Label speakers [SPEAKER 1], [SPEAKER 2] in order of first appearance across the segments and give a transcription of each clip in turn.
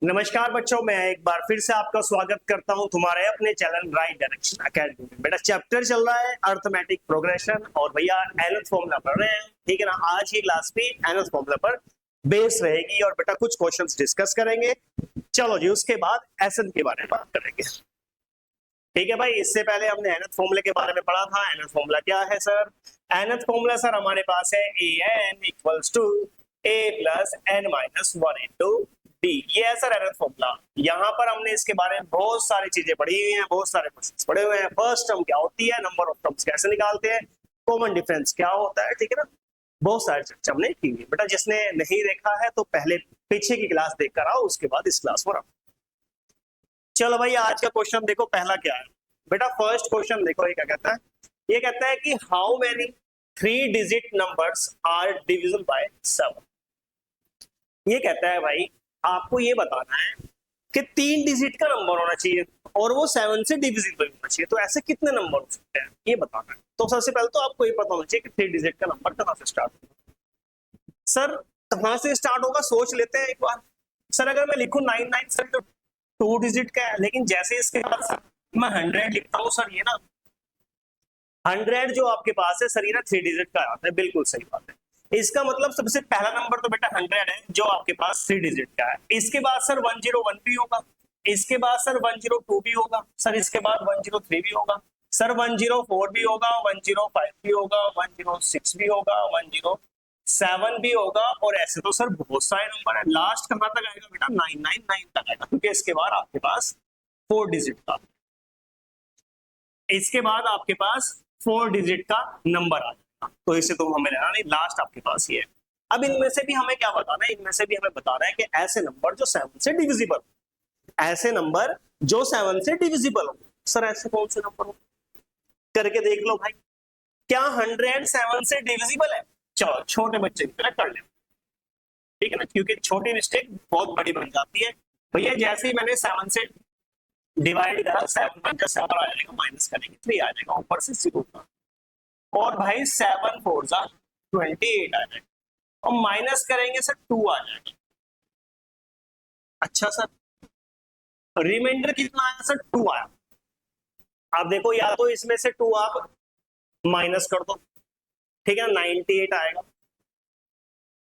[SPEAKER 1] नमस्कार बच्चों, मैं एक बार फिर से आपका स्वागत करता हूं तुम्हारे अपने चैनल राइट डायरेक्शन एकेडमी में। बेटा चैप्टर चल रहा है अर्थमेटिक प्रोग्रेशन और भैया nth फॉर्मूला पढ़ रहे हैं। ठीक है ना। आज की क्लास भी nth फॉर्मूला पर बेस रहेगी और बेटा कुछ क्वेश्चंस डिस्कस करेंगे। चलो जी, उसके बाद एसएन के बारे में बात करेंगे। ठीक है भाई, इससे पहले हमने nth फॉर्मूले के बारे में पढ़ा था। nth फॉर्मूला क्या है सर? nth फॉर्मूला सर हमारे पास है an equals to a plus n minus 1 into D. ये है सर nth फॉर्मूला। यहाँ पर हमने इसके बारे में बहुत सारी चीजें पढ़ी हुई हैं, बहुत सारे क्वेश्चंस पढ़े हुए हैं। फर्स्ट टर्म क्या होती है, नंबर ऑफ टर्म्स कैसे निकालते हैं, कॉमन डिफरेंस क्या होता है, ठीक है ना। बहुत सारी चर्चा हमने की है। बेटा जिसने नहीं देखा है तो पहले पीछे की क्लास देख कर आओ, उसके बाद इस क्लास पर आओ। चलो भाई, आज का क्वेश्चन देखो, पहला क्या है बेटा। फर्स्ट क्वेश्चन देखो, ये क्या कहता है? ये कहता है कि how many 3 digit numbers are divisible by 7। ये कहता है भाई आपको ये बताना है कि 3 डिजिट का नंबर होना चाहिए और वो 7 से डिविजिबल होना चाहिए। तो ऐसे कितने नंबर हो सकते हैं ये बताना है। तो सबसे पहले तो आपको ये पता होना चाहिए कि 3 डिजिट का नंबर कहां से स्टार्ट होगा। सर कहां से स्टार्ट होगा सोच लेते हैं एक बार। सर अगर मैं लिखूं 99 सर तो 2 डिजिट का है, लेकिन जैसे इसके बाद सर मैं 100 लिखता हूं सर, ये ना 100 जो आपके पास है सर, ये ना 3 डिजिट का आता है। बिल्कुल सही बात है। इसका मतलब सबसे पहला नंबर तो बेटा 100 है जो आपके पास 3 डिजिट का है। इसके बाद सर 101 भी होगा, इसके बाद सर 102 भी होगा सर, इसके बाद 103 भी होगा सर, 104 भी होगा, 105 भी होगा, 106 भी होगा, 107 भी होगा। और ऐसे तो सर बहुत सारे नंबर है। लास्ट कहां तक आएगा बेटा? 999 तक आएगा, क्योंकि इसके बाद आपके पास 4 डिजिट का, इसके बाद आपके पास 4 डिजिट का नंबर आ जाएगा। तो इसे तो हमें लेना नहीं, लास्ट आपके पास ये है। अब इनमें से भी हमें क्या बताना है? इनमें से भी हमें बताना है कि ऐसे नंबर जो 7 से डिविजिबल, ऐसे नंबर जो 7 से डिविजिबल हो। सर ऐसे कौन से नंबर हो, करके देख लो भाई। क्या 100 7 से डिविजिबल है? चलो छोटे बच्चे की तरह कर ले, ठीक है ना, क्योंकि छोटी मिस्टेक बहुत बड़ी बन जाती है। भैया जैसे ही मैंने 7 से डिवाइड करा, 7 7 आ जाएगा, माइनस करेंगे 3 आ जाएगा, ऊपर से 0 का। और भाई 7 4 जा 28 आ जाएगा, और माइनस करेंगे सर 2 आ जाएगा। अच्छा सर, रिमाइंडर कितना आया सर? 2 आया। आप देखो, या तो इसमें से 2 आप माइनस कर दो, ठीक है, 98 आएगा।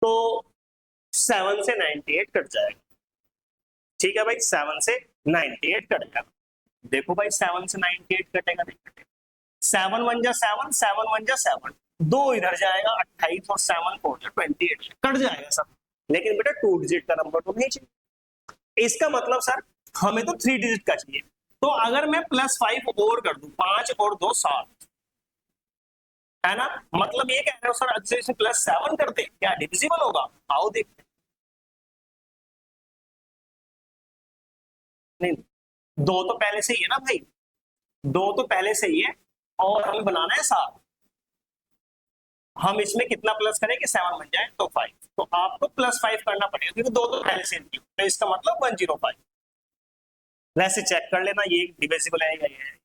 [SPEAKER 1] तो 7 से 98 कट जाएगा, ठीक है भाई, 7 से 98 कटेगा। देखो भाई 7 से 98 कटेगा, नहीं कटेगा। 7 1 जा 7, 7 1 जा 7, 2 इधर जाएगा 28 और 7 4 जा 28, कट जाएगा सब। लेकिन बेटा 2 डिजिट का नंबर तो नहीं चाहिए। इसका मतलब सर हमें तो 3 डिजिट का चाहिए। तो अगर मैं +5 और कर दूं, 5 और 2 7, है ना, मतलब ये कह रहे हो सर अच्छे से +7 कर दे, क्या डिविजिबल होगा? आओ देखते हैं। नहीं, 2 तो पहले से ही है ना भाई, 2 तो पहले से ही है, और हमें बनाना है 7। हम इसमें कितना प्लस करें कि 7 बन जाए तो 5, तो आपको +5 करना पड़ेगा क्योंकि 2 तो पहले से नहीं, तो इसका मतलब 105। वैसे चेक कर लेना ये डिविजिबल है या ये है,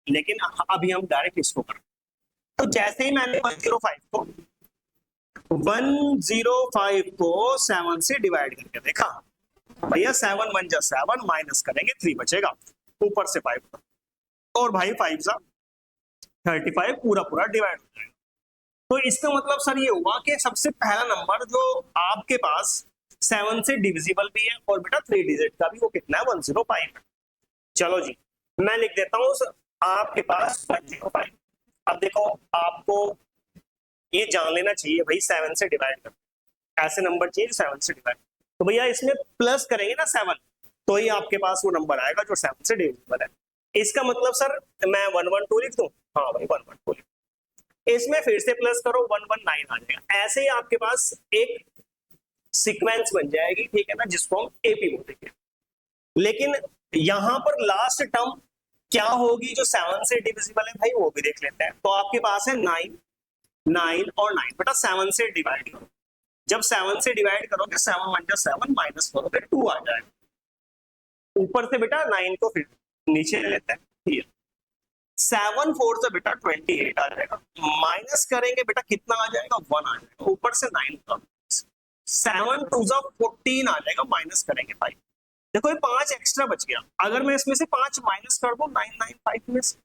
[SPEAKER 1] लेकिन अभी हम डायरेक्ट इसको करें। तो जैसे ही मैंने 105 को 7 से डिवाइड करके देखा, भैया 7 1 जा 7, माइनस करेंगे 3 बचेगा, ऊपर से 5, और भाई 5 जा 35, पूरा पूरा डिवाइड हो जाएगा। तो इसका मतलब सर ये हुआ कि सबसे पहला नंबर जो आपके पास 7 से डिविजिबल भी है और बेटा 3 डिजिट का भी, वो कितना है? 105। चलो जी, मैं लिख देता हूं आपके पास 105। अब देखो आपको ये जान लेना चाहिए भाई, 7 से डिवाइड कर, ऐसे नंबर चाहिए 7 से डिवाइड। तो भैया इसमें प्लस करेंगे ना 7, तो ही आपके पास वो नंबर आएगा जो 7 से डिविजिबल है। इसका मतलब सर मैं 112 लिख दूं? हाँ भाई 112 लिख। इसमें फिर से प्लस करो, 119 आ जाएगा। ऐसे ही आपके पास एक सीक्वेंस बन जाएगी, ठीक है ना, जिसको हम एपी बोलेंगे। लेकिन यहां पर लास्ट टर्म क्या होगी जो 7 से डिविजिबल है भाई, वो भी देख लेते हैं। तो आपके पास है 9 9 और 9, बेटा 7 से डिवाइड करो। जब 7 से डिवाइड करोगे 7 1 जा 7, माइनस करोगे 2 आ जाएगा। ऊपर से बेटा 9 को फिर नीचे ले लेते हैं, 7 4 से बेटा 28 आ जाएगा, माइनस करेंगे बेटा कितना आ जाएगा? 1 आ जाएगा, ऊपर से 9 का 7 2 14 आ जाएगा, माइनस करेंगे 5, देखो ये 5 एक्स्ट्रा बच गया, अगर मैं इसमें से 5 माइनस कर दूं 995 में से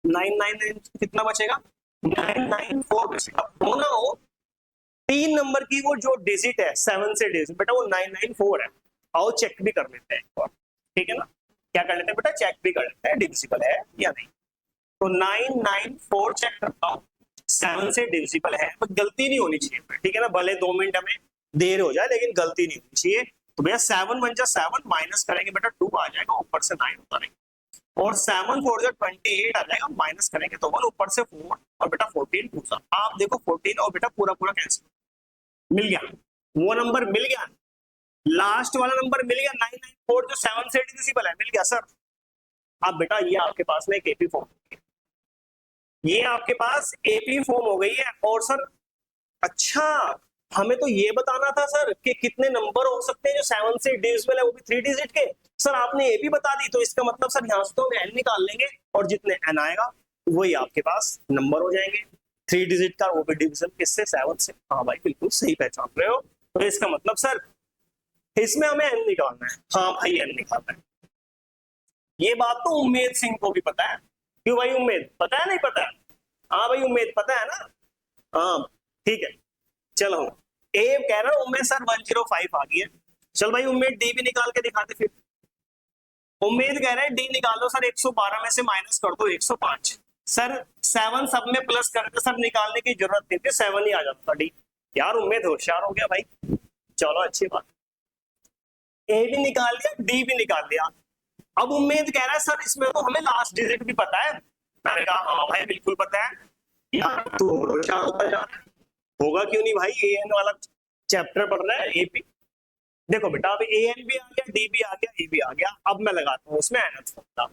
[SPEAKER 1] 999 कितना बचेगा, 994 बचेगा। हो ना हो, 3 नंबर की वो जो डिजिट है 7 से डिजिट बेटा वो 994 है। आओ चेक भी कर लेते हैं एक बार, ठीक है ना, क्या कर लेते हैं बेटा, चेक भी कर लेते हैं डिविजिबल है या नहीं। तो 994 चेक करता हूँ, 7 से डिविजिबल है, तो गलती नहीं होनी चाहिए, ठीक है ना, भले 2 मिनट हमें देर हो जाए लेकिन गलती नहीं होनी चाहिए। तो भैया 7 1 जा 7, माइनस करेंगे बेटा 2 आ जाएगा, ऊपर से 9 उतारेंगे, और 7 4 जा 28 आ जाएगा, माइनस करेंगे तो 1, ऊपर से 4, और बेटा 14 पूछा, आप देखो 14 और बेटा पूरा पूरा कैंसिल, मिल गया, वो नंबर मिल गया, लास्ट वाला नंबर मिल गया 994 जो 7 से डिविजिबल है, मिल गया सर। अब बेटा ये आपके पास में एक एपी फॉर्म, ये आपके पास एपी फॉर्म हो गई है। और सर अच्छा, हमें तो ये बताना था सर कि कितने नंबर हो सकते हैं जो 7 से डिविजिबल है, वो भी 3 डिजिट के। सर आपने एपी बता दी, तो इसका मतलब सर यहां से तो हम एन निकाल लेंगे, और जितने एन आएगा वही आपके पास नंबर हो जाएंगे 3 डिजिट का, वो भी डिविजन किससे, 7 से। हाँ भाई बिल्कुल सही पहचान रहे हो। तो इसका मतलब सर इसमें हमें एन निकालना है। हाँ भाई एन निकालना है, ये बात तो उम्मेद सिंह को भी पता है। क्यों भाई, उम्मेद पता है नहीं पता है? हाँ भाई उम्मेद पता है ना। हाँ ठीक है, चलो ए कह रहा हूं उम्मेद सर 105 आ गई है। चल भाई उम्मेद डी भी निकाल के दिखाते फिर। उम्मेद कह रहे हैं डी निकाल दो सर, 112 में से माइनस कर दो 105। सर 7 सब में प्लस करके सर निकालने की जरूरत नहीं थी, 7 ही आ जाता डी। यार उम्मेद होशियार हो गया भाई, चलो अच्छी बात। ए भी निकाल लिया, डी भी निकाल लिया। अब उम्मेद कह रहा है सर इसमें तो हमें लास्ट डिजिट भी पता है। मैंने कहा हाँ भाई बिल्कुल पता है यार, तू होशियार होता जा रहा है। होगा क्यों नहीं भाई, ए एन वाला चैप्टर पढ़ रहा है एपी। देखो बेटा अब ए एन भी आ गया, डी भी आ गया, ए भी आ गया। अब मैं लगाता हूँ उसमें N formula,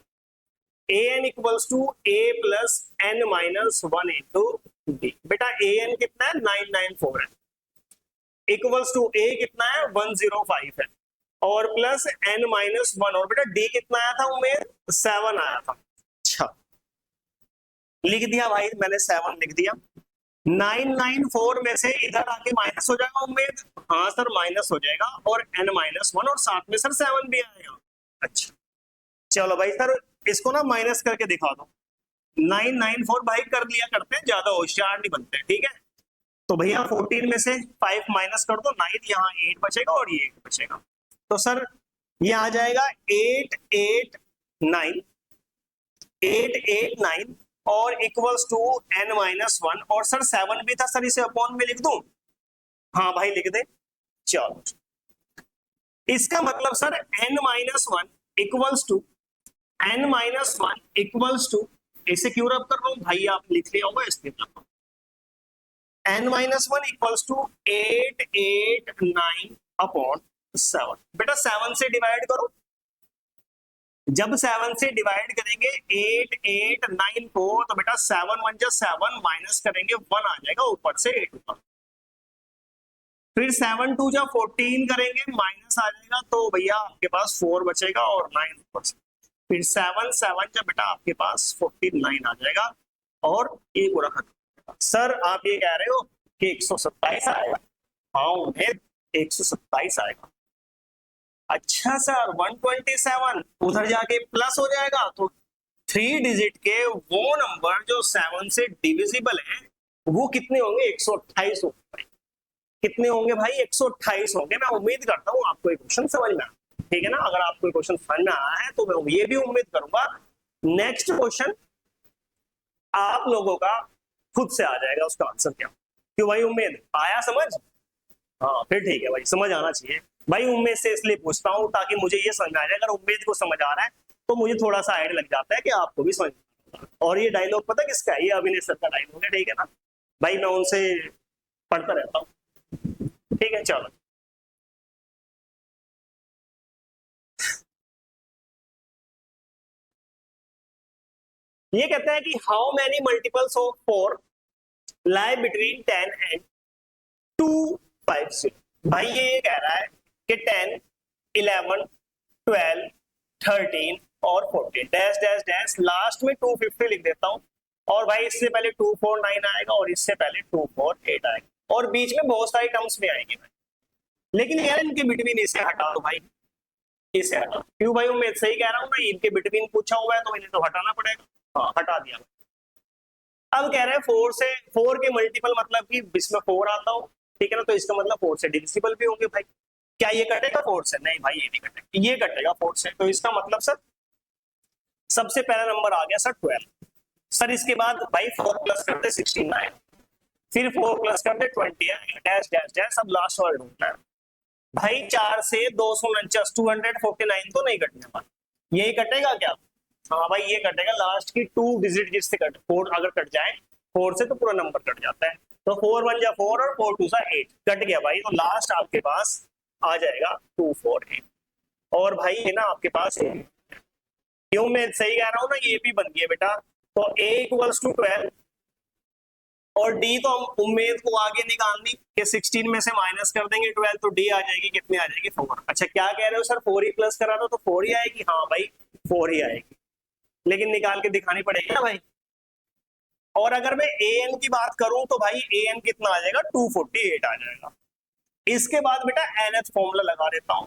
[SPEAKER 1] A N equals to A plus N minus 1 into D. बेटा ए एन कितना है 994 है, इक्वल्स टू ए कितना है 105 है, और प्लस एन माइनस 1, और बेटा डी कितना आया था उम्मीद 7 आया था। अच्छा लिख दिया भाई मैंने, 7 लिख दिया। 994 में से इधर आके माइनस हो जाएगा उम्मीद, हाँ सर माइनस हो जाएगा, और n माइनस 1, और साथ में सर 7 भी आएगा। अच्छा चलो भाई सर इसको ना माइनस करके दिखा दो। 994 भाई कर लिया करते हैं, ज्यादा होशियार नहीं बनते, ठीक है। तो भैया 14 में से 5 माइनस कर दो, 9 यहाँ 8 बचेगा और ये 8 बचेगा। तो सर ये आ जाएगा 889, 889 और इक्वल्स टू n माइनस 1, और सर 7 भी था सर, इसे अपॉन में लिख दूं। हाँ भाई लिख दे, चलो। इसका मतलब sir n minus 1 equals to n minus 1 equals to, इसे क्यों रब कर रहा हूं भाई, आप लिख लिया होगा इसलिए n minus 1 equals to 889 upon 7। बेटा 7 से डिवाइड करो, जब 7 से डिवाइड करेंगे 889 को, तो बेटा 7 1 जा 7, माइनस करेंगे 1 आ जाएगा, ऊपर से 8 ऊपर। फिर 7 2 जा 14 करेंगे, माइनस आ जाएगा, तो भैया आपके पास 4 बचेगा और 9 ऊपर से। फिर 7 7 जा बेटा आपके पास 49 आ जाएगा, और ये पूरा खत्म। सर आप ये कह रहे हो कि 127 आएगा? हाँ उन्हें 127 आएगा। अच्छा सर 127 उधर जाके प्लस हो जाएगा, तो 3 डिजिट के वो नंबर जो 7 से डिविजिबल है वो कितने होंगे, 128 होंगे। कितने होंगे भाई, 128 होंगे। मैं उम्मीद करता हूँ आपको ये क्वेश्चन समझ में आया, ठीक है ना। अगर आपको ये क्वेश्चन समझ में आया है तो मैं ये भी उम्मीद करूंगा नेक्स्ट क्वेश्चन आप लोगों का खुद से आ जाएगा उसका आंसर क्या। क्यों भाई उम्मीद आया समझ? हाँ फिर ठीक है भाई, समझ आना चाहिए भाई। उम्मीद से इसलिए पूछता हूँ ताकि मुझे ये समझ आ जाए, अगर उम्मीद को समझ आ रहा है तो मुझे थोड़ा सा आइडिया लग जाता है कि आपको भी समझ। और ये डायलॉग पता किसका है, ये अभिनय सर का डायलॉग है, ठीक है ना भाई। मैं उनसे पढ़ता रहता हूँ, ठीक है चलो। ये कहता है कि how many multiples of 4 lie between 10 and 250। भाई ये कह रहा है कि 10 11 12 13 और 14 डैश डैश डैश, लास्ट में 250 लिख देता हूं। और भाई इससे पहले 249 आएगा, और इससे पहले 248 आएगा, और बीच में बहुत सारी टर्म्स भी आएंगी भाई। लेकिन यार इनके बिटवीन इसे हटा दो भाई, इसे हटा, क्यों भाई मैं सही कह रहा हूँ ना, इनके बिटवीन पूछा हुआ है तो इन्हें तो हटाना पड़ेगा। हाँ हटा दिया। अब कह रहे हैं फोर से, फोर के मल्टीपल मतलब कि इसमें फोर आता हो, ठीक है ना, तो इसका मतलब फोर से डिविजिबल भी होंगे भाई। क्या ये कटेगा फोर से? नहीं भाई ये नहीं कटेगा, ये कटेगा फोर से। तो इसका मतलब सर सबसे पहला नंबर आ गया सर 12। सर इसके बाद भाई 4 प्लस करते 69, फिर 4 प्लस करते 20, डैश डैश डैश, सब लास्ट वर्ड ढूंढना है भाई। 4 से 249, 249 तो नहीं कटने वाला, यही कटेगा क्या? हाँ भाई ये कटेगा, लास्ट की 2 डिजिट जिससे कट, 4 अगर कट जाए 4 से तो पूरा नंबर कट जाता है। तो 4 1 जा 4 और 4 2 जा 8 कट गया भाई, तो लास्ट आपके पास आ जाएगा 248। और भाई है ना आपके पास, क्यों मैं सही कह रहा हूँ ना, ये भी बन गया बेटा। तो a इक्वल्स टू 12 और d तो हम उम्मीद को आगे निकालनी कि 16 में से माइनस कर देंगे 12, तो d आ जाएगी, कितनी आ जाएगी 4। अच्छा क्या कह रहे हो सर 4 ही प्लस करा दो तो 4 ही आएगी? हाँ भाई 4 ही आएगी, लेकिन निकाल के दिखानी पड़ेगी ना भाई। और अगर मैं an की बात करूं तो भाई an कितना आ जाएगा? 248 आ जाएगा। इसके बाद बेटा nth फॉर्मूला लगा देता हूं।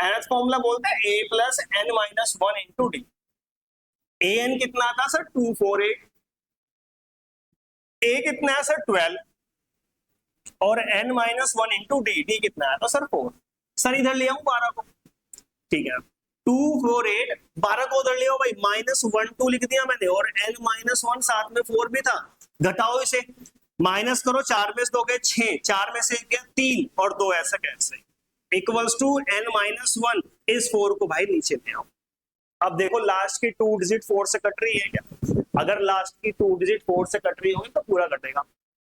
[SPEAKER 1] nth फॉर्मूला बोलता है a plus n minus 1 into D. an कितना आता सर? 248। a कितना है सर? 12 और n minus 1 into D, D कितना है तो सर 4। सर इधर ले आऊं 12 को, ठीक है 248, 12 को उधर ले आओ भाई, माइनस 1 2 लिख दिया मैंने, और n माइनस 1 साथ में 4 भी था, घटाओ इसे, माइनस करो, 4 में से 2 गए 6, 4 में से गया 3 और 2 ऐसा कैसे, इक्वल्स टू n माइनस 1, इस 4 को भाई नीचे ले आओ। अब देखो लास्ट की 2 डिजिट 4 से कट रही है क्या? अगर लास्ट की 2 डिजिट 4 से कट रही होगी तो पूरा कटेगा।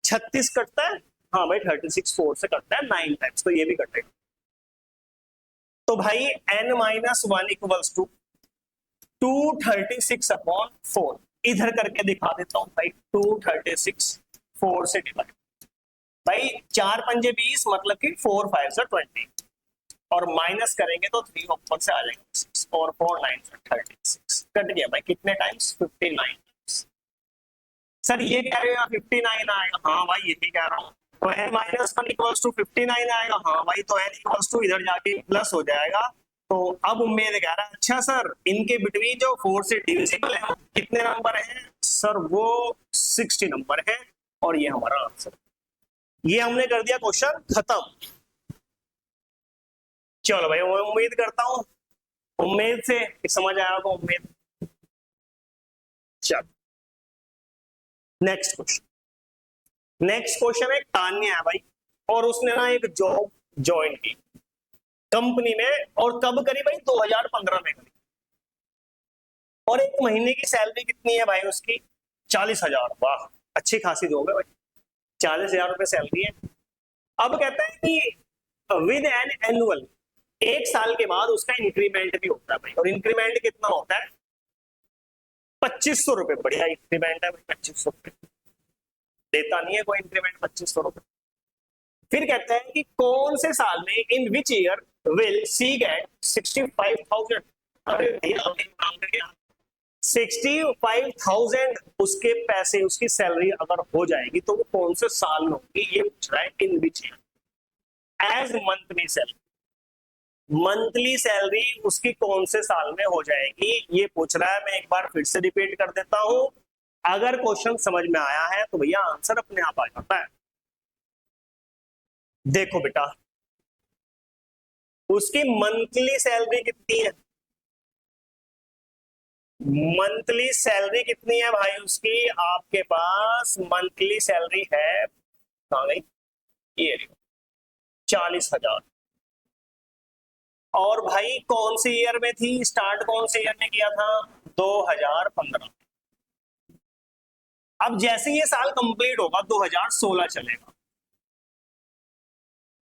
[SPEAKER 1] 36 कटता है, हाँ भाई 36 4 से कटता है 9 टाइम्स, तो ये भी कटेगा। तो भाई n minus 1 equals to 236 upon 4, इधर करके दिखा देता हूं भाई, 236 4 से डिवाइड, भाई 4 पंजे 20 मतलब कि 4 5 से 20, और माइनस करेंगे तो 3 ऊपर से आ जाएगा 6 और 4 9 से 36, कट गया भाई कितने टाइम्स? 59 टाइम्स। सर ये कह रहे हो 59 आएगा? हाँ भाई यही कह रहा हूँ। तो n माइनस 1 इक्वल्स टू 59 आएगा, हाँ भाई, तो n इक्वल्स टू इधर जाके प्लस हो जाएगा। तो अब उम्मीद कह रहा है अच्छा सर इनके बिटवीन जो 4 से डिविजिबल है कितने नंबर है सर? वो 60 नंबर है, और ये हमारा आंसर। ये हमने कर दिया क्वेश्चन खत्म। चलो भाई मैं उम्मीद करता हूं, उम्मीद से समझ आया होगा, उम्मीद। चलो नेक्स्ट क्वेश्चन, नेक्स्ट क्वेश्चन है तान्या है भाई, और उसने ना एक जॉब ज्वाइन की कंपनी में, और कब करी भाई? 2015 में करी, और एक महीने की सैलरी कितनी है भाई उसकी? 40,000। वाह अच्छी खासी जॉब है भाई, 40,000 रुपए सैलरी है। अब कहता है कि विद एन एनुअल, एक साल के बाद उसका इंक्रीमेंट भी होता है भाई, और इंक्रीमेंट कितना होता है? 2500 रुपए। बढ़िया इंक्रीमेंट है भाई, 2500 रुपए देता नहीं है कोई इंक्रीमेंट, 2500 रुपए। फिर कहते हैं कि कौन से साल में, in which year will C get 65,000? अरे भैया 65,000 उसके पैसे, उसकी सैलरी अगर हो जाएगी तो वो कौन से साल में होगी, ये पूछ रहा है। In which year as monthly salary, monthly salary उसकी कौन से साल में हो जाएगी ये पूछ रहा है। मैं एक बार फिर से रिपीट कर देता हूं, अगर क्वेश्चन समझ में आया है तो भैया आंसर अपने आप आ जाता है। देखो बेटा उसकी मंथली सैलरी कितनी है? मंथली सैलरी कितनी है भाई उसकी? आपके पास मंथली सैलरी है, कहां गई ये, 40,000। और भाई कौन से ईयर में थी? स्टार्ट कौन से ईयर में किया था? 2015। अब जैसे ये साल कंप्लीट होगा 2016 चलेगा,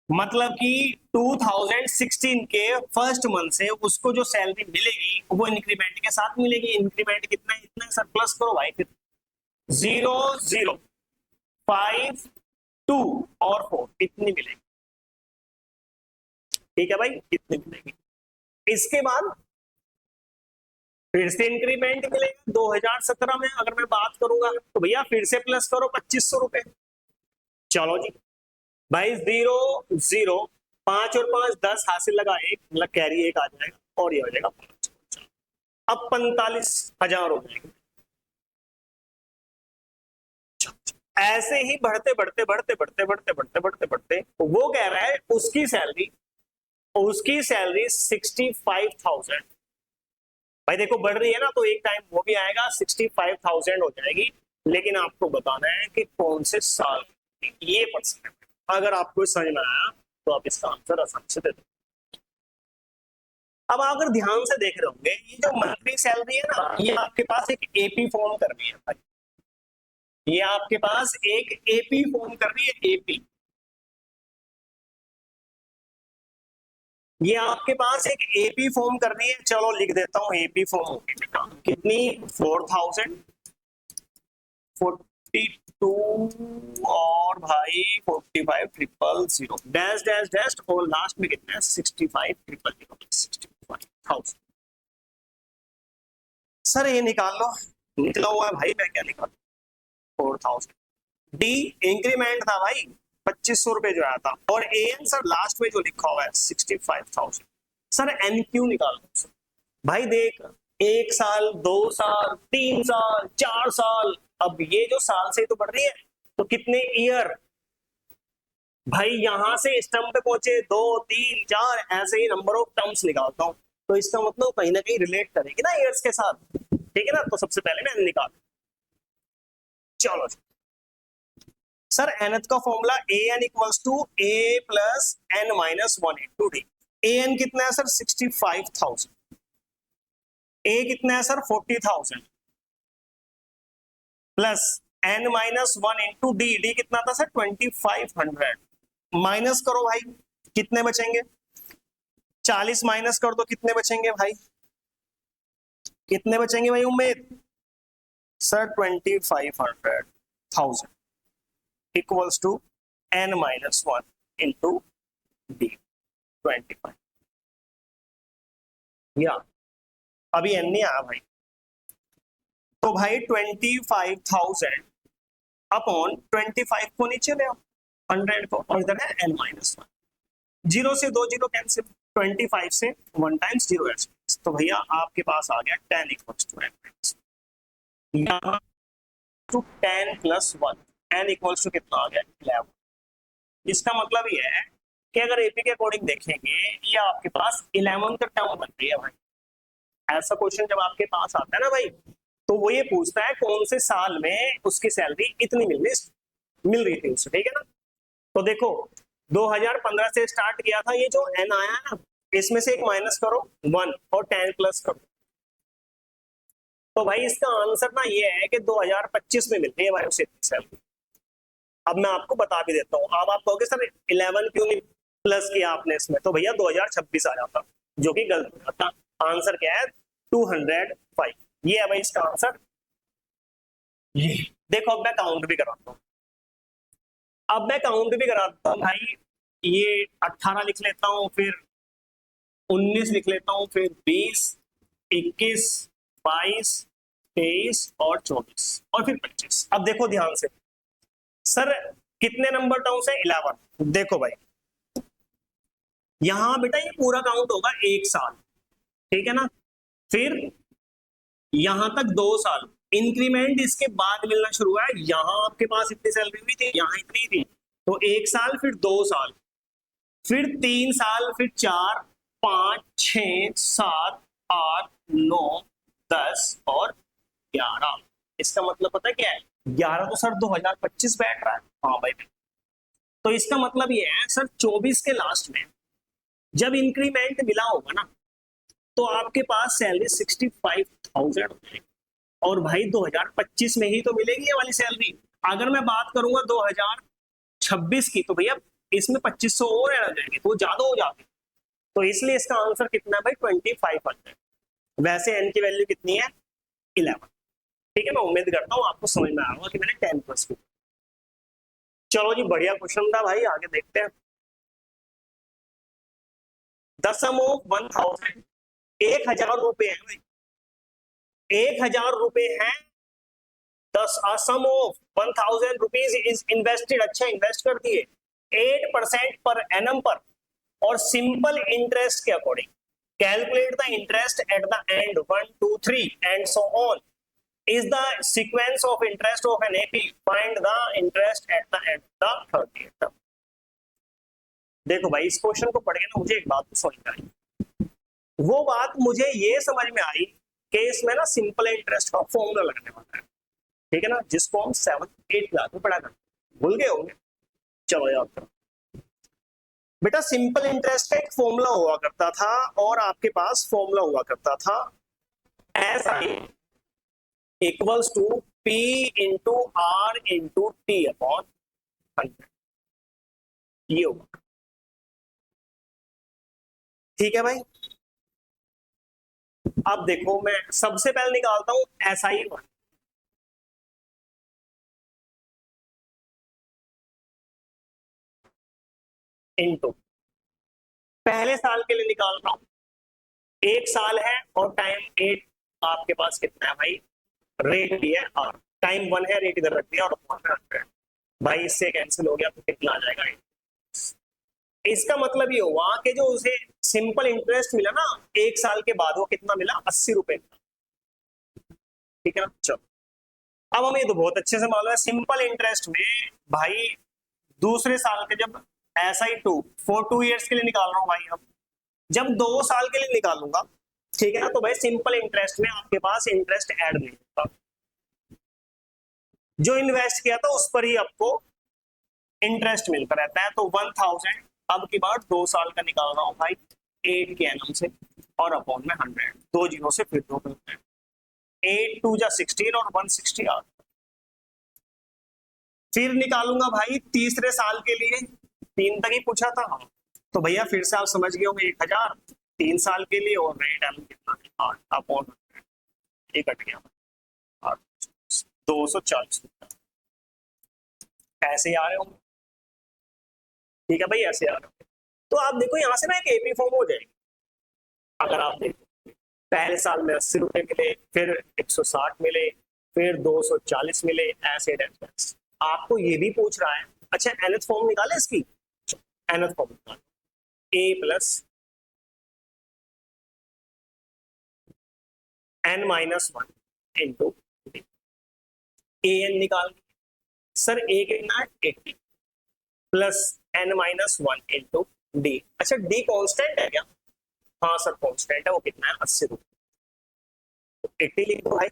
[SPEAKER 1] मतलब कि 2016 के फर्स्ट मंथ से उसको जो सैलरी मिलेगी वो इंक्रीमेंट के साथ मिलेगी। इंक्रीमेंट कितना है? इतना सर, प्लस करो भाई, फिर 0 0 5 2 और 4 इतनी मिलेगी, ठीक है भाई, इतनी मिलेगी। इसके बाद फिर से इंक्रीमेंट मिलेगा 2017 में, अगर मैं बात करूंगा तो भैया फिर से प्लस करो 2500 रुपए। चलो जी भाई 0 0 5 और 5 10 हासिल लगा एक, मतलब कैरी एक आ जाएगा और ये हो जाएगा 5। अब 45,000 हो जाएंगे। ऐसे ही बढ़ते बढ़ते बढ़ते बढ़ते बढ़ते बढ़ते बढ़ते बढ़ते वो कह रहा है उसकी सैलरी 65,000। भाई देखो बढ़ रही है ना, तो एक टाइम वो भी आएगा 65,000 हो जाएगी, लेकिन आपको बताना है कि कौन से साल। ये परसेंट अगर आपको समझ में आया तो आप इसका आंसर आसानी से दे दो। अब अगर ध्यान से देख रहे होंगे, ये जो मंथली सैलरी है ना, ये आपके पास एक एपी फॉर्म कर रही है भाई, ये आपके पास एक एपी फॉर्म कर रही है, एपी। ये आपके पास एक एपी फॉर्म कर रही है, चलो लिख देता हूं एपी फॉर्म कितनी, 4,000, 42 और भाई 45,000 डैश डैश डैश और लास्ट में कितना है 65,000। सर ये निकाल लो, निकला हुआ है भाई, मैं क्या निकाल 4,000। डी इंक्रीमेंट था भाई 2,500 रुपए जो आया था, और एन सर लास्ट में जो लिखा हुआ है 65,000। सर एन क्यू निकाल दो भाई, देख 1 साल 2 साल 3 साल 4 साल, अब ये जो साल से तो बढ़ रही है, तो कितने ईयर भाई, यहां से स्टम्प पे पहुंचे 2 3 4 ऐसे ही नंबर ऑफ टर्म्स निकालता हूं, तो इसका मतलब कहीं ना कहीं रिलेट करेगी ना ईयर्स के साथ, ठीक है ना। तो सबसे पहले मैं निकाल, चलो सर nth का formula an equals to a plus n minus 1 into D. an कितना है सर 65,000, a कितना है sir 40,000 plus n minus 1 into D, D कितना था सर 2,500। माइनस करो भाई, कितने बचेंगे, 40 माइनस कर दो, कितने बचेंगे भाई, कितने बचेंगे भाई उम्मीद, sir 25,000 equals to n minus 1 into D 25। या अभी n नहीं आया भाई, तो भाई 25,000 अपॉन 25 को नीचे ले आओ, 100 को, और इधर है n माइनस 1, 0 से 2 0 कैंसिल, 25 से 1 टाइम्स 0 ऐसे, तो भैया आपके पास आ गया 10 इक्वल्स टू n माइनस 1, यहाँ to 10 plus 1, n equals to कितना आ गया 11। इसका मतलब ये है कि अगर एपी के अकॉर्डिंग देखेंगे, ये आपके पास 11th टर्म बन रही है भाई। ऐसा क्वेश्चन जब आपके पास आता है ना भाई, तो वो ये पूछता है कौन से साल में उसकी सैलरी इतनी मिल रही थी उससे, ठीक है ना। तो देखो 2015 से स्टार्ट किया था, ये जो एन आया है ना, इसमें से एक माइनस करो 1 और 10 प्लस करो, तो भाई इसका आंसर ना ये है कि 2025 में मिल रही है भाई उसे सैलरी। अब मैं आपको बता भी देता हूँ, अब आप कहोगे सर 11 क्यों नहीं प्लस किया आपने इसमें, तो भैया 2026 आ जाता, जो कि गलत हो जाता। आंसर क्या है 205, ये है भाई इसका आंसर। ये देखो अब मैं काउंट भी कराता हूँ, भाई, ये 18 लिख लेता हूँ, फिर 19 लिख लेता हूँ, फिर 20 21 22 23 और 24 और फिर 25। अब देखो ध्यान से सर, कितने नंबर टर्म्स है 11, देखो भाई यहां बेटा ये पूरा काउंट होगा 1 साल, ठीक है ना, फिर यहां तक 2 साल, इंक्रीमेंट इसके बाद मिलना शुरू हुआ है, यहां आपके पास इतनी सैलरी हुई थी, यहां इतनी थी, तो 1 साल, फिर 2 साल, फिर 3 साल, फिर 4 5 6 7 8 9 10 और 11। इसका मतलब पता क्या है, 11 तो सर 2025 बैठ रहा है, हाँ भाई। तो इसका मतलब ये है सर 24 के लास्ट में जब इंक्रीमेंट मिला होगा ना, तो आपके पास सैलरी 65,000 हो जाएगी, और भाई 2025 में ही तो मिलेगी ये वाली सैलरी। अगर मैं बात करूंगा 2026 की, तो भैया इसमें 2,500 और रह जाएंगे, तो ज्यादा हो जाती, तो इसलिए इसका आंसर कितना है भाई 2500। वैसे एन की वैल्यू कितनी है 11, ठीक है। मैं उम्मीद करता हूँ आपको समझ में आएगा कि मैंने 10 प्लस किया। चलो जी बढ़िया क्वेश्चन था भाई, आगे देखते हैं। द सम ऑफ 1,000, 1,000 रुपए है भाई, 1,000 रुपए है, सम ऑफ 1,000 रुपीज इज इन्वेस्टेड, अच्छा इन्वेस्ट कर दिए 8% पर एनम पर, और सिंपल इंटरेस्ट के according calculate the interest at the end 1 2 3 and so on is the sequence of interest of an AP. Find the interest at the end of the 30th term. देखो भाई, इस question को पढ़ के ना मुझे एक बात तो समझ में आई। वो बात मुझे ये समझ में आई कि इसमें ना सिंपल इंटरेस्ट का फॉर्मूला लगने वाला है, ठीक है ना, जिसको हम 7th 8th क्लास में पढ़ा करते, भूल गए होंगे। चलो याद करो बेटा, सिंपल इंटरेस्ट का एक फॉर्मूला हुआ करता था और आपके पास फॉर्मूला हुआ करता था SI equals to P into R into T upon 100। ये होगा, ठीक है भाई। अब देखो, मैं सबसे पहले निकालता हूं SI1 इंटू, पहले साल के लिए निकाल रहा हूं, 1 साल है और टाइम 8 आपके पास कितना है भाई, रेट भी है और टाइम 1 है, रेट इधर रख दिया और 100 भाई, इससे कैंसिल हो गया तो कितना आ जाएगा। इसका मतलब ये हुआ कि जो उसे सिंपल इंटरेस्ट मिला ना 1 साल के बाद, वो कितना मिला, 80 रुपए मिला, ठीक है ना। चलो, अब हमें तो बहुत अच्छे से मालूम है सिंपल इंटरेस्ट में भाई दूसरे साल के, जब SI2 फॉर 2 ईयर्स के लिए निकाल रहा हूं भाई, अब जब 2 साल के लिए निकालूंगा, ठीक है ना, तो भाई सिंपल इंटरेस्ट में आपके पास इंटरेस्ट ऐड नहीं होता, जो इन्वेस्ट किया था उस पर ही आपको इंटरेस्ट मिलता रहता है। तो 1000 अब की बार 2 साल का निकाल रहा हूं भाई 8 के एनम से और अपॉन में 100, 2 जीरो से फिर 2 करते हैं, 8 2 जा 16 और 160 आ। फिर निकालूंगा भाई तीसरे साल के लिए, 3 तक ही पूछा था, तो भैया फिर से आप समझ गए होंगे 1000 3 साल के लिए और रेट एनम कितना है 8 अपॉन 100, ये कट गया 8 240 ऐसे ही आ रहे होंगे, ठीक है भाई, ऐसे आ रहे होंगे। तो आप देखो यहाँ से ना एक एपी फॉर्म हो जाएगी। अगर आप देखो पहले साल में 80 रुपए मिले, फिर 160 मिले, फिर 240 मिले, ऐसे आपको ये भी पूछ रहा है। अच्छा, nth फॉर्म निकाले इसकी, nth फॉर्म निकाले, a plus n minus 1 into an निकाल, सर a कितना है 80 plus n minus 1 into D. अच्छा, डी कॉन्स्टेंट है क्या? हाँ सर कॉन्स्टेंट है, वो कितना है 80 रुपए, 80 लिख दो भाई।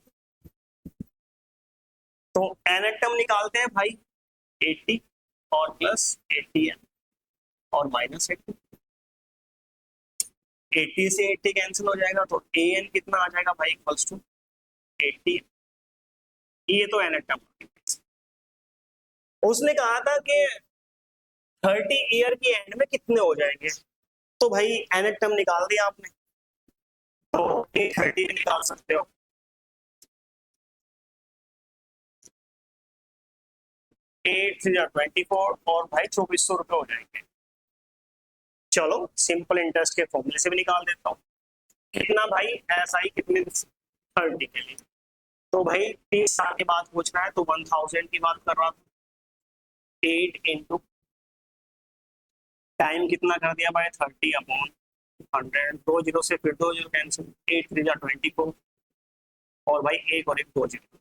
[SPEAKER 1] तो n टर्म निकालते हैं भाई 80 और प्लस 80n और माइनस 80, 80 से 80 कैंसिल हो जाएगा, तो an कितना आ जाएगा भाई इक्वल्स टू 80। ये तो n टर्म, उसने कहा था कि 30 ईयर की एंड में कितने हो जाएंगे, तो भाई n टर्म निकाल दिया आपने, तो 30 निकाल सकते हो। एट 24 और भाई 2400 रुपए हो जाएंगे। चलो सिंपल इंटरेस्ट के फॉर्मूले से भी निकाल देता हूँ, कितना भाई SI कितने 30 के लिए, तो भाई 30 साल के बाद पूछना है, तो 1000 की बात कर रहा था, 8 इंटू टाइम कितना कर दिया भाई 30 अपॉन 100, 2 जीरो से फिर 2 जीरो कैंसिल, 8 3 24 और भाई एक और एक 2 जीरो,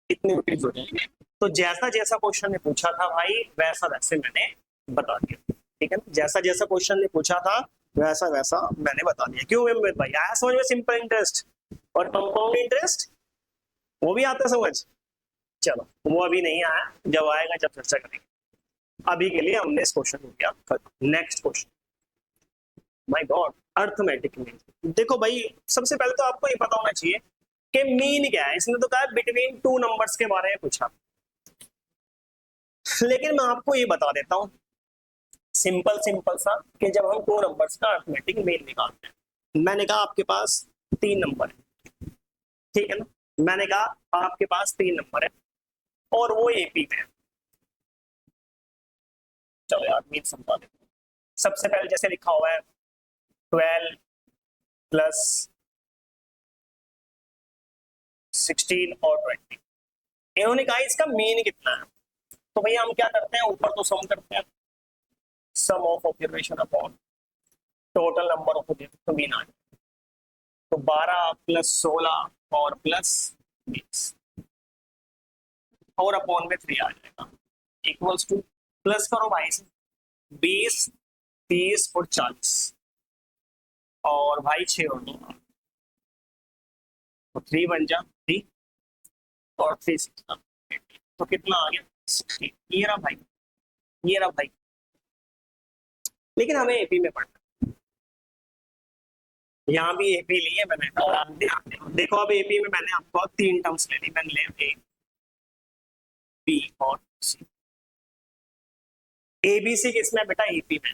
[SPEAKER 1] कितने रुपीज हो जाएंगे। तो जैसा जैसा क्वेश्चन ने पूछा था भाई वैसा वैसे मैंने बता दिया, ठीक है ना, जैसा जैसा क्वेश्चन ने पूछा था वैसा वैसा मैंने बता दिया। क्यों भाई, आया समझ में सिंपल इंटरेस्ट और कंपाउंड इंटरेस्ट, वो भी आता समझ। चलो वो अभी नहीं आया, जब आएगा जब चर्चा करेंगे, अभी के लिए हमने इस क्वेश्चन को किया खत्म। Next question, my God, arithmetic mean. देखो भाई, सबसे पहले तो आपको ये पता होना चाहिए कि मीन क्या है। इसने तो कहा बिटवीन 2 नंबर्स के बारे में पूछा, लेकिन मैं आपको ये बता देता हूं सिंपल सिंपल सा कि जब हम 2 नंबर्स का अर्थमेटिक मीन निकालते हैं, मैंने कहा आपके पास 3 नंबर है, ठीक है ना, मैंने कहा आपके पास 3 नंबर है और वो एपी में है। चलो यार मीन समझा देते हैं। सबसे पहले जैसे लिखा हुआ है 12 प्लस 16 और 20, इन्होंने कहा इसका मीन कितना है, तो भैया हम क्या करते हैं, ऊपर तो सम करते हैं, sum of observation upon total number of object mean आ जाएगा। तो 12 प्लस 16 और प्लस 20 और अपॉन में 3 आ जाएगा इक्वल्स टू, प्लस करो भाई से 20 30 और 40 और भाई 6 और 2 तो 3 बन जा 3 और 3 6 तो कितना आ गया 60। ये रहा भाई, ये रहा भाई। लेकिन हमें एपी में पढ़ना, यहाँ भी एपी ली है मैंने। देखो अब एपी में मैंने आपको 3 टर्म्स ले ली, मैंने ले ए बी और सी। एबीसी किसमें बेटा एपी में।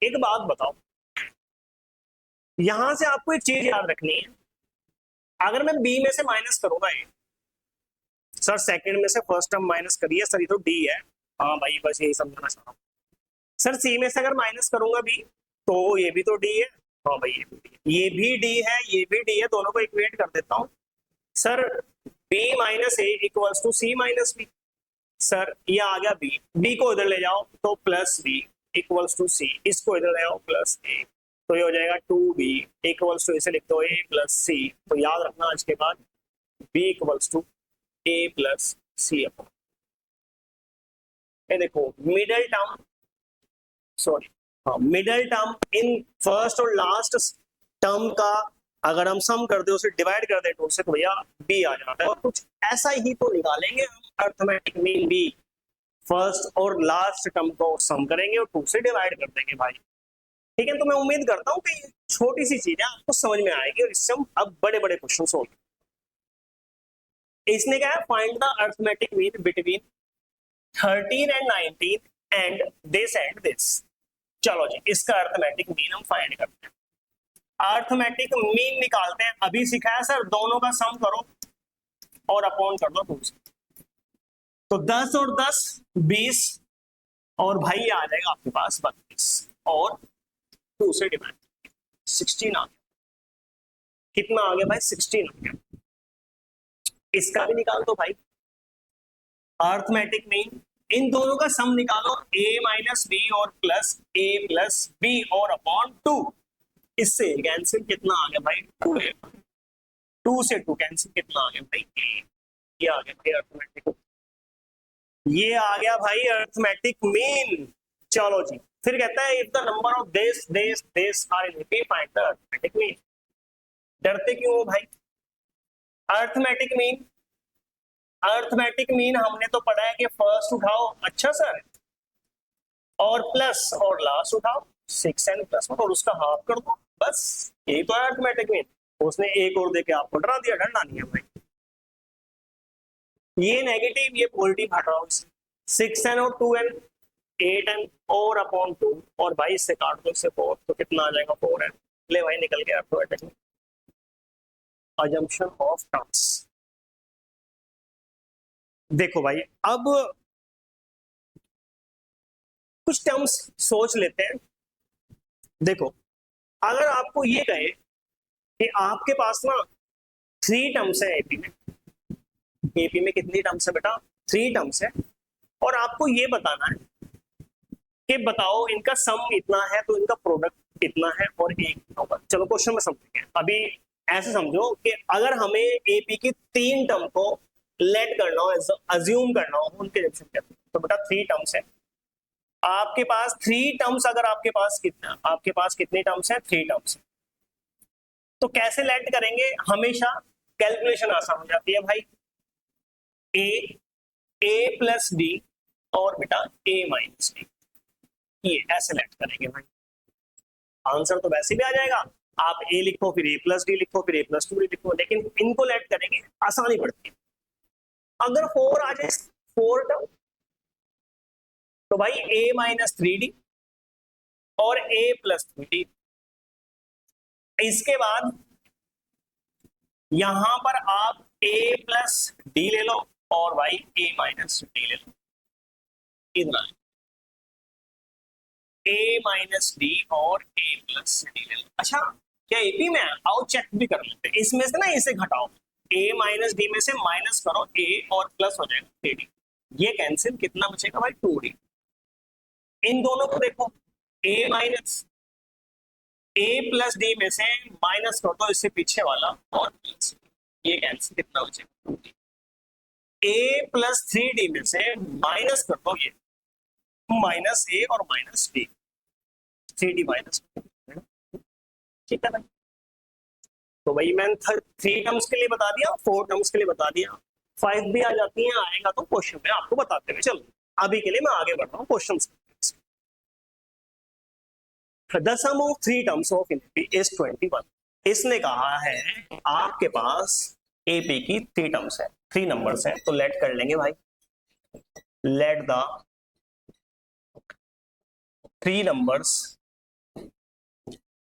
[SPEAKER 1] एक बात बताओ, यहां से आपको एक चीज याद रखनी है, अगर मैं बी में से माइनस करूंगा ए, सर सेकंड में से फर्स्ट टर्म माइनस करिए सर, ये तो डी है। हाँ भाई बस यही समझना चाह रहा हूँ। सर सी में से अगर माइनस करूंगा बी तो ये भी तो डी है। हाँ भाई ये भी डी है, ये भी डी है, ये भी डी है, दोनों को इक्वेट कर देता हूँ। Sir B minus A equals to C minus B. Sir ये आ गया बी, बी को इधर ले जाओ तो प्लस बी इक्वल्स टू सी, इसको इधर ले आओ प्लस ए, तो ये हो जाएगा 2b इक्वल्स टू, इसे लिख दो a प्लस सी। तो याद रखना आज के बाद b equals to a plus C upon, ये देखो मिडल टर्म, सॉरी हाँ मिडल टर्म इन फर्स्ट और लास्ट टर्म का अगर हम सम कर दे, उसे डिवाइड कर दे 2 से, तो भैया b आ जाता है। और कुछ ऐसा ही तो निकालेंगे हम अर्थमेटिक मीन b, फर्स्ट और लास्ट टर्म को सम करेंगे और 2 से डिवाइड कर देंगे भाई। ठीक है, तो मैं उम्मीद करता हूं कि छोटी सी चीजें आपको समझ में आएगी और इससे हम अब बड़े बड़े क्वेश्चन होंगे। इसने क्या है, find the arithmetic mean between 13 and 19 and this and this. चलो जी, इसका अर्थमेटिक मीन हम फाइंड करते हैं। अर्थमेटिक मीन निकालते हैं। अभी सिखाया सर दोनों का सम करो और अपॉन कर दो 2 से, तो 10 और 10 20 और भाई आ जाएगा आपके पास 32 और 2 से डिवाइड 16 आ गया। कितना आ गया भाई 16 आ गया। इसका भी निकाल दो भाई अर्थमेटिक मीन, इन दोनों का सम निकालो a माइनस बी और प्लस a प्लस बी और अपॉन 2। इससे कैंसिल कितना आ गया भाई 2, 2 से 2 कैंसिल कितना आ गया भाई a। ये आ गया भाई अर्थमेटिक, ये आ गया भाई अर्थमेटिक मीन। चलो जी, फिर कहता है if the number of this this this are in AP find the arithmetic mean. डरते क्यों हो भाई। अर्थमेटिक मीन, अर्थमेटिक मीन हमने तो पढ़ा है कि फर्स्ट उठाओ, अच्छा सर, और प्लस और लास्ट उठाओ 6 एंड प्लस और उसका हाफ कर दो, बस यही तो है अर्थमेटिक मीन। उसने एक और देके आपको डरा दिया, डरना नहीं है भाई। ये नेगेटिव ये पॉजिटिव हटाओ, 6n और 2n 8n और अपॉन 2 और भाई इससे काट दो, इससे 4 तो कितना आ जाएगा 4n। ले भाई निकल गया अर्थमेटिक अजम्पशन ऑफ टर्म्स। देखो भाई अब कुछ टर्म्स सोच लेते हैं। देखो अगर आपको ये कहे कि आपके पास ना 3 टर्म्स है एपी में, एपी में कितनी टर्म्स है बेटा 3 टर्म्स है, और आपको ये बताना है कि बताओ इनका सम इतना है तो इनका प्रोडक्ट इतना है और एक होगा। चलो क्वेश्चन में समझेंगे। अभी ऐसे समझो कि अगर हमें एपी की 3 टर्म को लेट करना हो, अज्यूम करना हो, उनके रिलेशन करते हैं, तो बेटा 3 टर्म्स है आपके पास। 3 टर्म्स अगर आपके पास कितना, आपके पास कितनी टर्म्स है 3 टर्म्स है, तो कैसे लेट करेंगे, हमेशा कैलकुलेशन आसान हो जाती है भाई। ए प्लस डी और बेटा ए माइनस डी, ये ऐसे लेट करेंगे भाई। आंसर तो वैसे भी आ जाएगा, आप ए लिखो फिर ए प्लस डी लिखो फिर ए प्लस 2 लिखो, लेकिन इनको लेट करेंगे आसानी पड़ती है। अगर 4 आ जाए 4 टर्म तो भाई a माइनस 3d और a प्लस 3d। इसके बाद यहां पर आप a प्लस डी ले लो और भाई a माइनस डी ले लो, इतना a माइनस डी और a प्लस डी ले लो। अच्छा क्या एपी में आओ चेक भी कर लेते हैं। इसमें से ना इसे घटाओ, a माइनस डी में से माइनस करो a और प्लस हो जाएगा 3d, ये कैंसिल कितना बचेगा भाई 2d। इन दोनों को देखो, ए माइनस ए प्लस डी में से माइनस कर दो इससे पीछे वाला और प्लस, ये कैंसिल, कितना हो जाएगा, ए प्लस 3d में से माइनस कर दो ये माइनस ए और माइनस डी, 3d माइनस, ठीक है ना। तो भाई मैंने 3 टर्म्स के लिए बता दिया, 4 टर्म्स के लिए बता दिया, 5 भी आ जाती है, आएगा तो क्वेश्चन में आपको बताते हुए चलो। अभी के लिए मैं आगे बढ़ रहा हूँ question. The sum of 3 terms of infinity is 21। इसने कहा है आपके पास AP की 3 टर्म्स है, 3 नंबर्स है, तो लेट कर लेंगे भाई, let the 3 numbers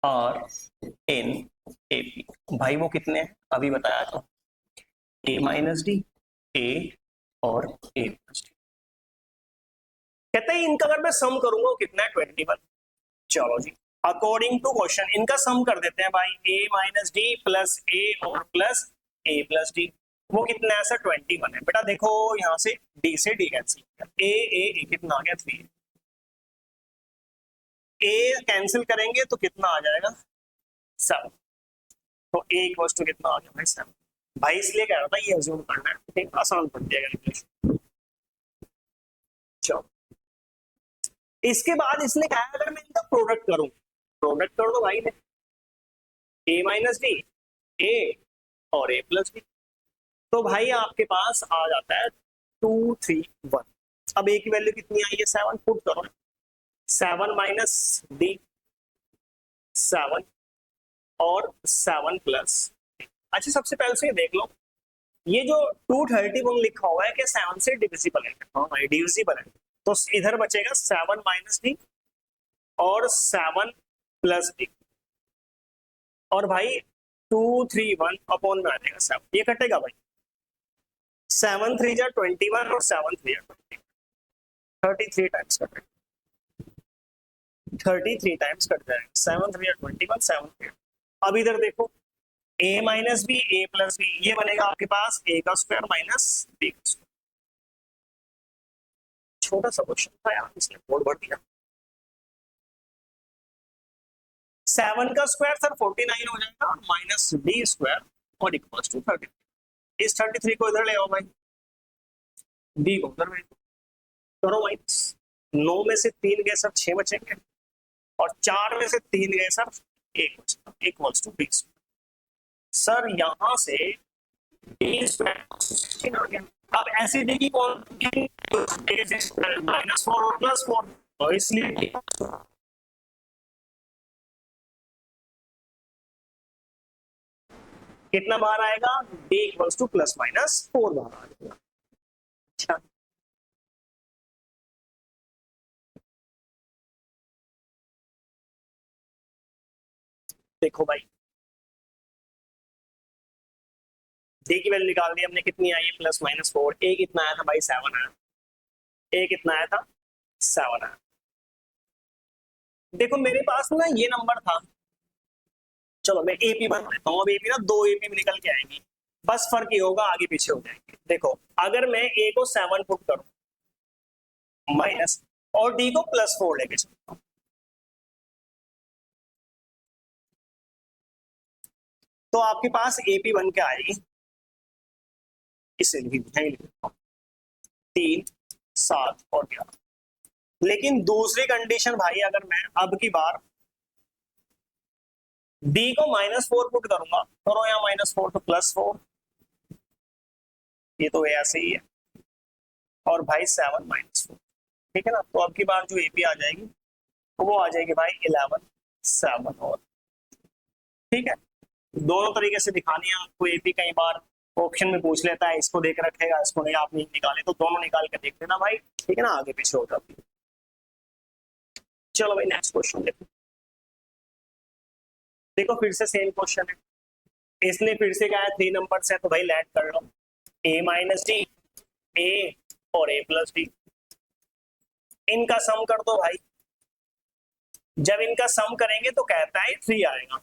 [SPEAKER 1] are in AP। भाई वो कितने हैं अभी बताया था, A माइनस डी, A और A प्लस डी। कहते हैं इनका अगर मैं सम करूंगा कितना है, 21। चलो जी, अकॉर्डिंग टू क्वेश्चन इनका सम कर देते हैं भाई, a माइनस डी प्लस ए और प्लस ए प्लस डी, वो कितना है सर, 21 है। बेटा देखो यहां से d से d कैंसिल, ए कितना आ गया, 3, a कैंसिल करेंगे तो कितना आ जाएगा, 7, तो a इक्वल्स टू कितना आ गया भाई, 7। भाई इसलिए कह रहा था ये अज्यूम करना है, ठीक, आसान पड़ जाएगा। चलो इसके बाद इसने कहा अगर मैं इनका प्रोडक्ट करूं, प्रोडक्ट कर दो भाई ने, a माइनस डी, ए और a प्लस डी, तो भाई आपके पास आ जाता है 2 3 1। अब a की वैल्यू कितनी आई है, 7, पुट करो, 7 माइनस डी, 7 और 7 प्लस। अच्छा सबसे पहले से ये देख लो, ये जो 231 लिखा हुआ है कि 7 से डिविजिबल है, हाँ भाई डिविजिबल है, तो इधर बचेगा 7 माइनस डी और 7 प्लस डी, और भाई 2 3 1 अपॉन में आ जाएगा 7, ये कटेगा भाई, 7 3 जा 21 और 7 3 जा 20, 33 टाइम्स कटेगा, 33 टाइम्स कट जाएगा, 7 3 जा 21, 7 3। अब इधर देखो a minus B, A plus B, ये बनेगा आपके पास a का स्क्वायर माइनस b का स्क्वायर। छोटा सा क्वेश्चन था यार, इसने बोर्ड भर दिया। 7 का स्क्वायर सर 49 हो जाएगा, माइनस डी स्क्वायर और इक्वल्स टू 33। इस 33 को इधर ले आओ भाई, डी को उधर भेज दो, करो माइनस, 9 में से 3 गए सर 6 बचेंगे, और 4 में से 3 गए सर 1 बचेगा, इक्वल्स टू 20। सर यहां से डी स्क्वायर आ गया। अब ऐसी डी की कौन माइनस 4 और प्लस 4, तो इसलिए कितना बार आएगा, d equals two plus minus 4 बार आएगा। अच्छा देखो भाई, d की वैल्यू निकाल दी हमने, कितनी आई है, प्लस माइनस 4, a कितना आया था भाई, 7 आया, a कितना आया था, 7 आया। देखो मेरे पास ना ये नंबर था, चलो मैं एपी बना लेता हूँ, अब एपी ना 2 एपी में निकल के आएंगी, बस फर्क ये होगा आगे पीछे हो जाएंगे। देखो अगर मैं ए को 7 पुट करूं माइनस और डी को प्लस 4 लेके चलता हूं, तो आपके पास एपी बन के आएगी, इसे लिख 3 7 और 11। लेकिन दूसरी कंडीशन भाई, अगर मैं अब की बार डी को -4 पुट करूंगा, करो यहाँ -4 तो +4, ये तो ऐसे ही है, और भाई 7 -4, ठीक है ना। तो अब की बार जो एपी आ जाएगी तो वो आ जाएगी भाई 11 7 और, ठीक है। दोनों तरीके से दिखानी है आपको एपी, कई बार ऑप्शन में पूछ लेता है, इसको देख रखेगा, इसको नहीं, आप नहीं निकाले तो दोनों निकाल के देख लेना भाई, ठीक है ना, आगे पीछे हो जाती है। चलो भाई नेक्स्ट क्वेश्चन देखो, देखो फिर से सेम क्वेश्चन है, इसने फिर से कहा है 3 नंबर्स है, तो भाई लेट कर लो, a माइनस डी, ए और a प्लस डी, इनका सम कर दो भाई। जब इनका सम करेंगे तो कहता है 3 आएगा,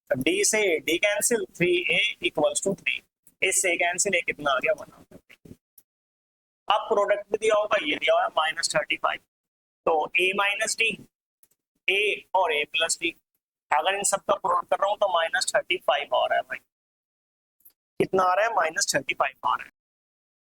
[SPEAKER 1] डी से D cancel, 3a equals to 3, इससे कैंसिल, ए कितना आ गया 1। अब प्रोडक्ट भी दिया होगा, ये दिया हुआ है -35, तो a माइनस डी, a और a प्लस डी, अगर इन सब का प्लॉट कर रहा हूं तो -35 आ रहा है भाई, कितना आ रहा है -35 आ रहा है।